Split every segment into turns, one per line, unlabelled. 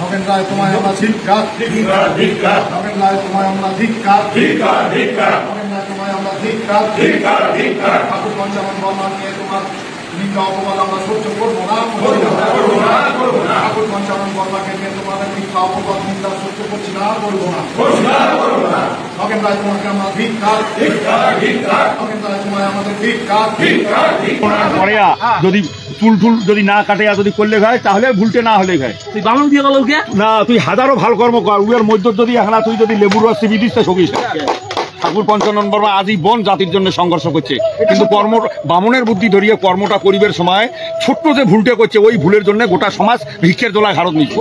নগেন রায় তোমায় আমরা ধিক্কার, নগেন রায় তোমায় আমরা ধিক্কার, নগেন রায় তোমায় আমরা ধিক্কার। ঠাকুর পঞ্চানন বর্মা নিয়ে তোমার নিন্দা অপমান আমরা সহ্য করবো না। ঠাকুর পঞ্চানন বর্মাকে নিয়ে তোমাদের মিথ্যা অপমান নিন্দা সহ্য করছি না, করবো না। নগেন রায় তোমাকে আমরা ধিক্কার, নগেন রায় তোমায় আমাদের ধিক্কার।
যদি চুল টুল যদি না কাটে যদি করলে খায় তাহলে ভুলটে না হলে খায়।
তুই বামন দিয়ে গেল
না, তুই হাজারো ভাল কর্ম কর, উয়ের মধ্য যদি এখন তুই যদি লেবুর রস চিবি দিস সকিস। ঠাকুর পঞ্চানন বর্মা আজীবন জাতির জন্য সংঘর্ষ করছে, কিন্তু কর্ম বামনের বুদ্ধি ধরিয়ে কর্মটা করিবের সময় ছোট্ট যে ভুলটা করছে ওই ভুলের জন্য গোটা সমাজ ভিক্ষের দোলায় হারত নিচ্ছে।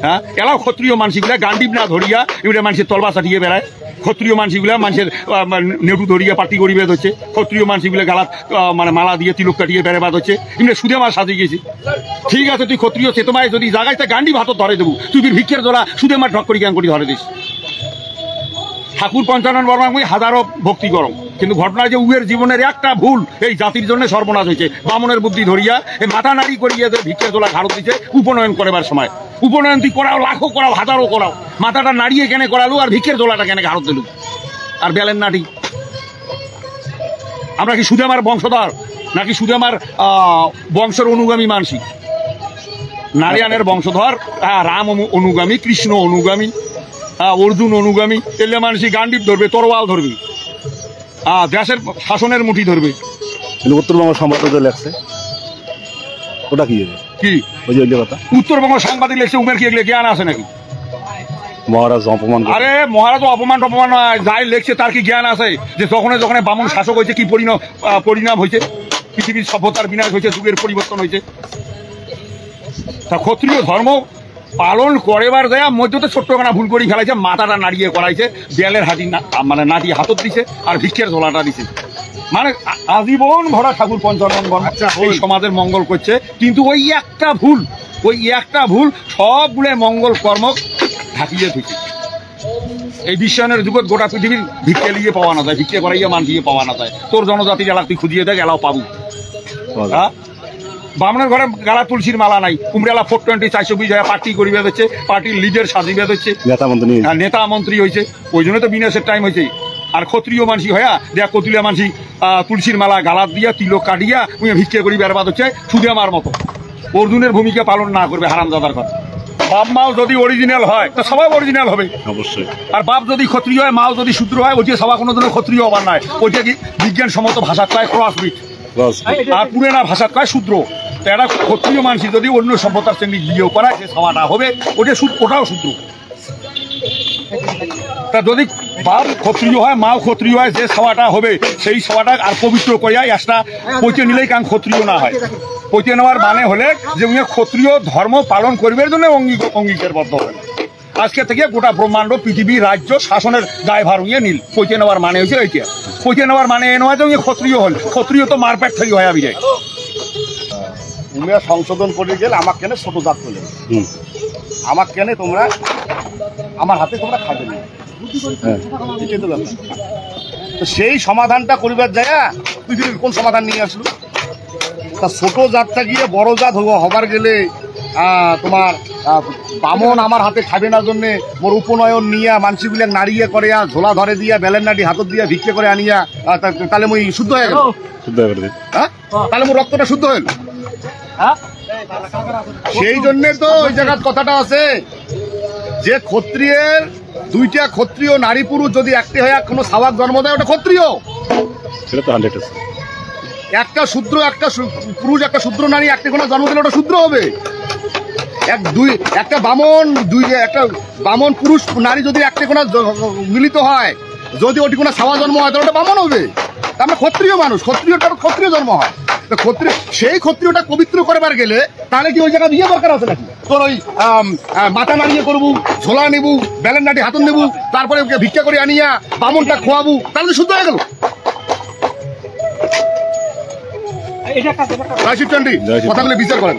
হ্যাঁ, এলাও ক্ষত্রিয় মানসিকগুলা গান্ডিব না ধরিয়া এগুলো মানুষের তলবা চাটিয়ে বেড়ায়। ক্ষত্রিয় মানসিকগুলা মানুষের নেটু ধরিয়া পার্টি করিবে হচ্ছে। ক্ষত্রিয় মানসিকগুলা গালাত মানে মালা দিয়ে তিলক কাটিয়ে বেড়াবাদ হচ্ছে। এমনি সুদে মাছ সাজিয়ে গেছি। ঠিক আছে, তুই ক্ষত্রিয় সে তোমায় যদি জায়গায় গান্ডি ভাত ধরে দেবো, তুই ভিক্ষের দোলা সুদে মাছ ঢক করি করি ধরে দিস। ঠাকুর পঞ্চানন বর্মা হাজারো ভক্তি করম, কিন্তু ঘটনা যে উয়ের জীবনের একটা ভুল এই জাতির জন্য সর্বনাশ হয়েছে। বামনের বুদ্ধি ধরিয়া এই মাথা নাড়ি করিয়ে ভিক্ষের দোলা ঘাড়ত দিচ্ছে উপনয়ন করবার সময়। উপনয়ন তুই করাও, লাখো করাও, হাজারো করাও, মাথাটা নাড়িয়ে কেন করালু আর ভিক্ষের দোলাটা কেন ঘাড়ত দিলু আর বেলেন নাটি? আমরা কি সুদেমার বংশধর নাকি সুদেমার বংশের অনুগামী মানসিক? নারায়ণের বংশধর, রাম অনুগামী, কৃষ্ণ অনুগামী, অর্জুন অনুগামী। এলে মানুষই গান্ডিপ ধরবে, তরোয়াল ধরবে, দেশের শাসনের মুঠি ধরবে।
উত্তরবঙ্গ সংবাদ লেখছে ওটা কি কি কথা?
উত্তরবঙ্গ সাংবাদিক লেখছে, উমের কি এগুলো জ্ঞান আছে নাকি?
মহারাজ অপমান।
আরে মহারাজ অপমান টপমান যাই লেখছে তার কি জ্ঞান আছে যে যখন যখন বামন শাসক হয়েছে কি পরিণাম হয়েছে? পৃথিবীর সভ্যতার বিনাশ হয়েছে, যুগের পরিবর্তন হয়েছে। তা ক্ষত্রিয় ধর্ম পালন করেবার যায় মধ্যে ছোট্টখানা ভুল করে ফেলাইছে, মাথাটা নাড়িয়ে করাইছে, দেয়ালের হাতি মানে নাটি হাতত দিছে আর ভিক্ষের ঝোলাটা দিছে। মানে আজীবন ভরা ঠাকুর পঞ্চানন বর্মা এই সমাজের মঙ্গল করছে, কিন্তু ওই একটা ভুল সবগুলো মঙ্গল কর্ম ঢাকিয়ে দিচ্ছে। এই বিশ্বায়নের যুগত গোটা পৃথিবীর ভিক্ষে লিয়ে পাওয়া না যায়, ভিক্ষে করাইয়া মান দিয়ে পাওয়া না যায়। তোর জনজাতির এলাকা তুই খুঁজিয়ে দেখ, এলাও পাবো। হ্যাঁ, বামনের ঘরে গালা তুলসীর মালা নাই, কুমড়ালা 420 420 হয়ে পার্টি করিবে হচ্ছে, পার্টির লিডার সাজিবে হচ্ছে, নেতা মন্ত্রী হয়েছে। ওই জন্য তো বিনাশের টাইম হয়েছে। আর ক্ষত্রিয় মানসি হইয়া দেখ কতুলিয়া মানসি তুলসীর মালা গালাত দিয়া তিলক কাটিয়া ভিক্ষে করি বেরবাদ হচ্ছে সুদে আমার মতো। অর্জুনের ভূমিকা পালন না করবে হারামজাদার ঘর। বাপ মাও যদি অরিজিনাল হয় তো সবাই অরিজিনাল হবে অবশ্যই। আর বাপ যদি ক্ষত্রিয় হয়, মাও যদি শূদ্র হয়, ওইটা সবাই কোনোদিনও ক্ষত্রিয় হবার নয়। ওইটা কি বিজ্ঞানসম্মত ভাষা কয় ক্রসবিট, আর পুরেনা ভাষা কয় শূদ্র। তো একটা ক্ষত্রিয় মানুষ যদি অন্য সভ্যতার সঙ্গে বিয়েও করায় সে সবাটা হবে, ওটাও শূদ্র। তা যদি বাপ ক্ষত্রিয় হয়, মাও ক্ষত্রিয় হয়, যে সবাটা হবে সেই সবাটা আর পবিত্র করিয়া একটা পৈতে নিলেই কারণ ক্ষত্রিয় না হয়। পৈতে নেওয়ার মানে হলে যে উনি ক্ষত্রিয় ধর্ম পালন করবার জন্য অঙ্গীকারবদ্ধ হবে। আজকে থেকে গোটা ব্রহ্মাণ্ড পৃথিবী রাজ্য শাসনের দায়ভার উইয়ে নীল। পৈতে নেওয়ার মানে হয়েছে এইটা। পৈতে নেওয়ার মানে এ নয় যে উনি ক্ষত্রিয় হল, ক্ষত্রিয় তো মারপ্যাট থেকে হয়ে আমি যায়।
উমিয়া সংশোধন করে গেলে আমাকে কেন ছোট জাত করলে, আমাকে কেন তোমরা আমার হাতে তোমরা খাবে না, তো সেই সমাধানটা করিবার যায় তুই কোন সমাধান নিয়ে আসলো? তা ছোট জাতটা গিয়ে বড় জাত হবার গেলে তোমার বামন আমার হাতে খাবে না জন্যে মোর উপনয়ন নিয়া মানসিগুলো নাড়িয়ে করে ঝোলা ধরে দিয়া বেলের নাটি হাতত দিয়া ভিক্ষে করে আনিয়া তাহলে মই শুদ্ধ হয়ে গেল। হ্যাঁ, তাহলে মোর রক্তটা শুদ্ধ হয়ে গেল। সেই জন্যে তো ওই জায়গার কথাটা আছে যে ক্ষত্রিয়ের দুইটা ক্ষত্রিয় নারী পুরুষ যদি একটি হয়ে কোনো সাবাক জন্ম দেয় ওটা ক্ষত্রিয়। একটা শূদ্র, একটা পুরুষ, একটা শূদ্র নারী একটি কোনো জন্ম দিলে ওটা শূদ্র হবে। একটা বামন পুরুষ নারী যদি একটি কোনো মিলিত হয়, যদি ওটি কোনো সাবা জন্ম হয় তাহলে ওটা বামন হবে। আমরা ক্ষত্রিয় মানুষ, ক্ষত্রিয় জন্ম হয়। সেই ক্ষত্রিয়টা পবিত্র করবার গেলে তাহলে কি ওই জায়গায় বিয়ে দরকার আছে নাকি? তোর ওই মাথা নাড়িয়ে করবো, ঝোলা নেবু, বেলের নাটি হাতন নেবু, তারপরে ভিক্ষা করে আনিয়া বামনটা খোয়াবো, তাহলে শুদ্ধ হয়ে গেল। কথাগুলো বিচার করেন।